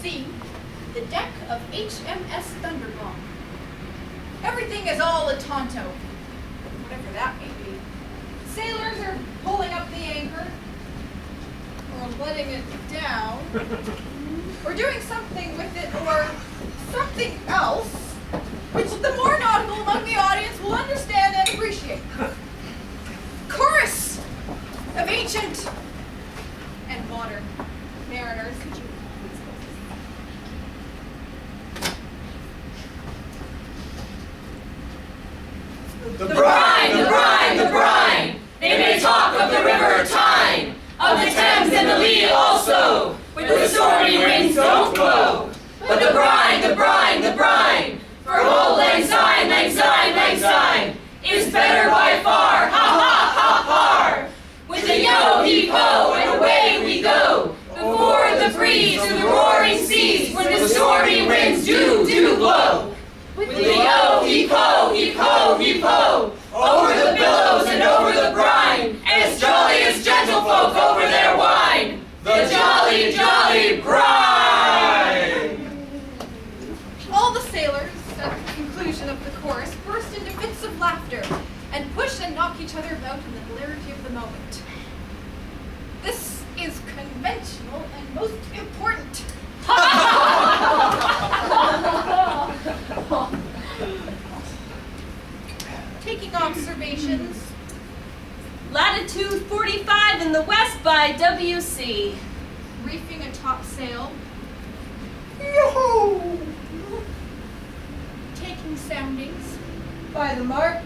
sea, the deck of HMS Thunderbomb. Everything is all a tonto, whatever that may be. Sailors are pulling up the anchor, or letting it down, or doing something with it, or something else, which the more nautical among the audience will understand and appreciate. Chorus of ancient and modern mariners. The brine, the brine, the brine! They may talk of the river Tyne, of the Thames and the Lee also, with the stormy winds don't blow. But the brine, the brine, the brine, for old Lang Syne, Lang Syne, Lang Syne, is better by far, ha ha ha har! With the yo-heave-ho and away we go, before the breeze and the roaring seas, when the stormy winds do blow. With the yo-heave-ho, heave-ho, heave-ho, over the billows and over the brine, as jolly as gentlefolk over their wine, the jolly, jolly brine! All the sailors, at the conclusion of the chorus, burst into fits of laughter and push and knock each other about in the hilarity of the moment. This is conventional and most important. Taking observations. Latitude 45 in the west by WC. Reefing a topsail. Yoo-hoo! Taking soundings. By the mark,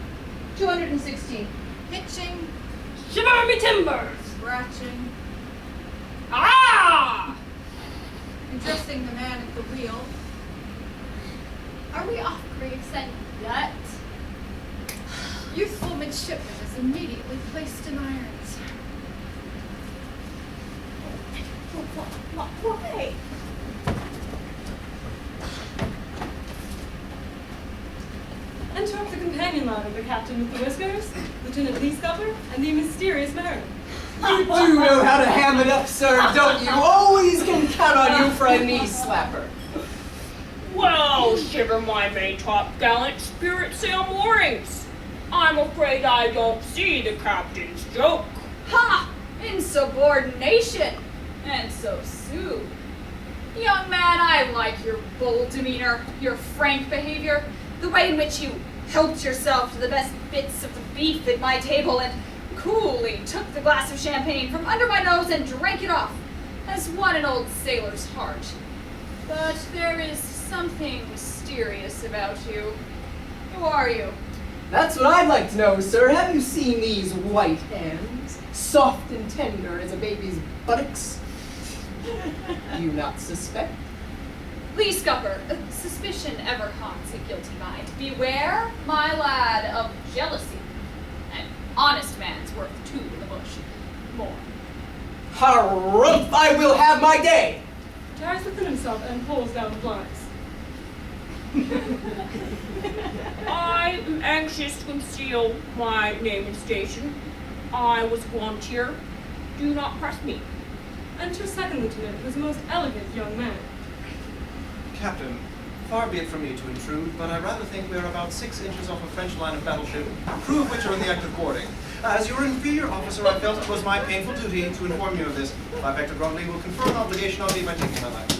216. Pitching. Shiver me timbers! Scratching. Ah! Addressing the man at the wheel. Are we off Gravesend yet? Youthful midshipman is immediately placed in irons. Why? Interrupt the companion line of the captain with the whiskers, Lieutenant Lee Scupper, and the mysterious Mariner. You do know how to ham it up, sir, don't you? Always can count on you for a knee slapper. Well, shiver my maintop gallant spirit sail moorings. I'm afraid I don't see the captain's joke. Ha! Insubordination! And so soon. Young man, I like your bold demeanor, your frank behavior, the way in which you helped yourself to the best bits of the beef at my table and coolly took the glass of champagne from under my nose and drank it off, as won an old sailor's heart. But there is something mysterious about you. Who are you? That's what I'd like to know, sir. Have you seen these white hands? Soft and tender as a baby's buttocks? Do you not suspect? Lee Scupper, suspicion ever haunts a guilty mind. Beware, my lad, of jealousy. An honest man's worth two in the bush. More. Harumph! I will have my day! Tires within himself and pulls down the blinds. I am anxious to conceal my name and station. I was once here. Do not press me. Enter second lieutenant, who's a most elegant young man. Captain, far be it from me to intrude, but I rather think we are about 6 inches off a French line of battleship, crew of which are in the act of boarding. As your inferior officer, I felt it was my painful duty to inform you of this. My Vector Grundley will confer an obligation on me by taking my life.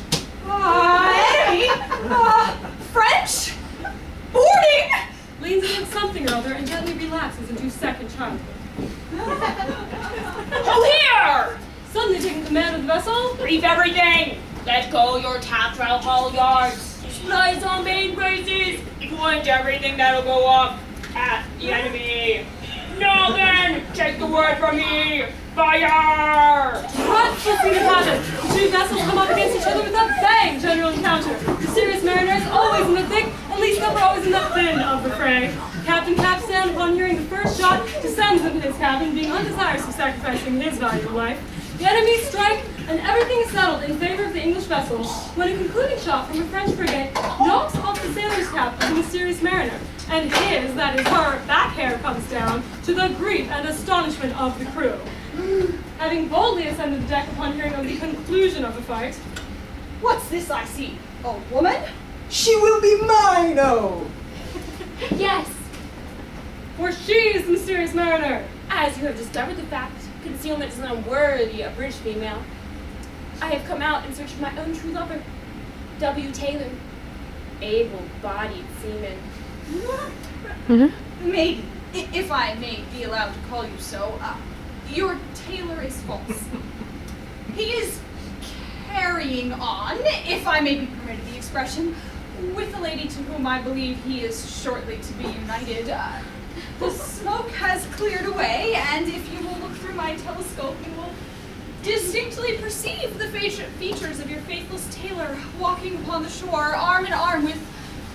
Hey! French? Boarding? Leans against something or other and gently relaxes into second childhood. Hold here! Suddenly taking command of the vessel, Reef everything! Let go your taffrail haul yards! Splice on main braces! Point everything that'll go off at the enemy! Now then, take the word from me! Fire! what proceeded to happen? The two vessels come up against each other with a bang general encounter. The serious mariners always in the thick, and Lee Scupper always in the thin of the fray. Captain Capstan, upon hearing the first shot, descends into his cabin, being undesirous of sacrificing his valuable life. The enemy strike, and everything is settled in favor of the English vessel, when a concluding shot from a French frigate knocks off the sailor's cap of the mysterious mariner, and his, that is her, back hair comes down, to the grief and astonishment of the crew. Having boldly ascended the deck upon hearing of the conclusion of the fight, What's What's this I see? A woman? She will be mine, oh! Yes, for she is the mysterious mariner. As you have discovered the fact, concealment is unworthy of British female. I have come out in search of my own true lover, W. Taylor, able-bodied seaman. Maiden, if I may be allowed to call you so, your Taylor is false. He is carrying on, if I may be permitted the expression, with a lady to whom I believe he is shortly to be united. The smoke has cleared away, and if you will look through my telescope, you will distinctly perceive the features of your faithless Taylor walking upon the shore, arm in arm with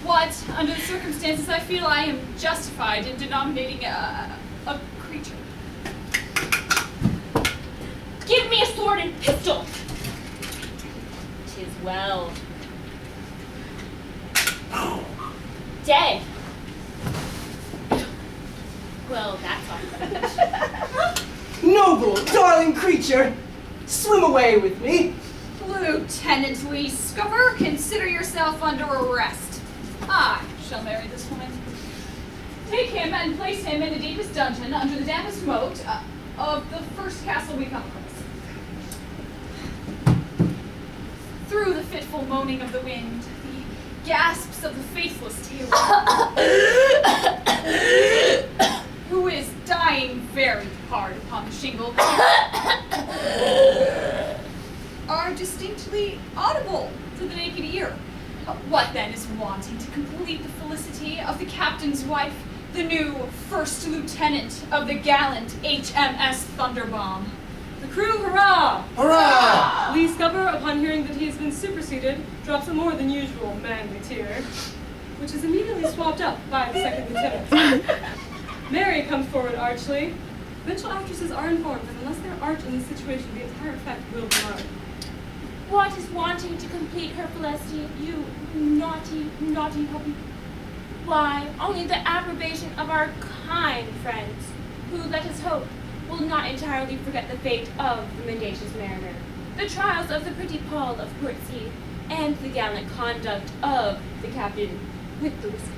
what, under the circumstances, I feel I am justified in denominating a creature. Give me a sword and pistol. 'Tis well. Dead. Well, that's all. Noble, darling creature, swim away with me. Lieutenant Lee Scupper, consider yourself under arrest. I shall marry this woman. Take him and place him in the deepest dungeon under the dampest moat of the first castle we come across. Through the fitful moaning of the wind, the gasps of the faithless Taylor, who is dying very hard upon the shingle, are distinctly audible to the naked ear. What then is wanting to complete the felicity of the captain's wife, the new first lieutenant of the gallant HMS Thunderbomb? The crew, hurrah! Hurrah! Lee Scupper, upon hearing that he has been superseded, drops a more than usual manly tear, which is immediately swapped up by the second lieutenant. Mary comes forward archly. Provincial actresses are informed that unless they're arch in this situation, the entire effect will be marred. What is wanting to complete her felicity, you naughty, naughty puppy? Why, only the approbation of our kind friends, who, let us hope, will not entirely forget the fate of the Mendacious Mariner, the trials of the pretty Paul of Portsea, and the gallant conduct of the captain with the whiskers.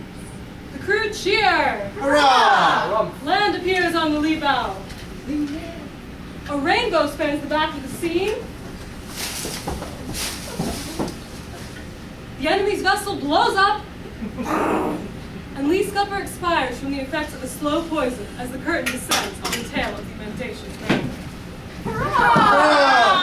The crew cheer! Hurrah! Land appears on the lee bow. A rainbow spans the back of the scene. The enemy's vessel blows up, and Lee Scupper expires from the effects of a slow poison as the curtain descends on the tail of the Mendacious Mariner. Hurrah!